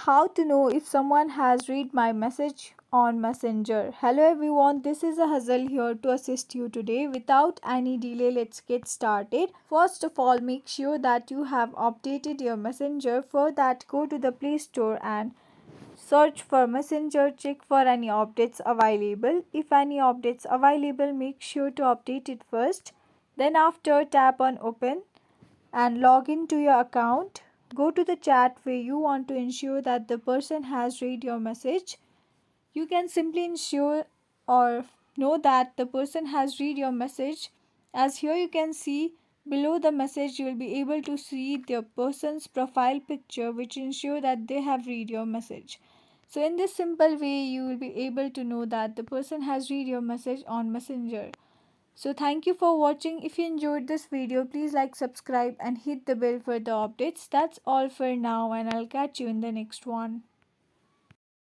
How to know if someone has read my message on Messenger. Hello everyone, this is a Hazel here to assist you today. Without any delay, let's get started. First of all, make sure that you have updated your Messenger. For that, go to the Play Store and search for Messenger, check for any updates available. If any updates available, make sure to update it first. Then after, tap on open and log into your account. Go to the chat where you want to ensure that the person has read your message. You can simply ensure or know that the person has read your message, as here you can see below the message you will be able to see the person's profile picture, which ensure that they have read your message. So in this simple way you will be able to know that the person has read your message on Messenger. So thank you for watching. If you enjoyed this video, please like, subscribe and hit the bell for the updates. That's all for now and I'll catch you in the next one.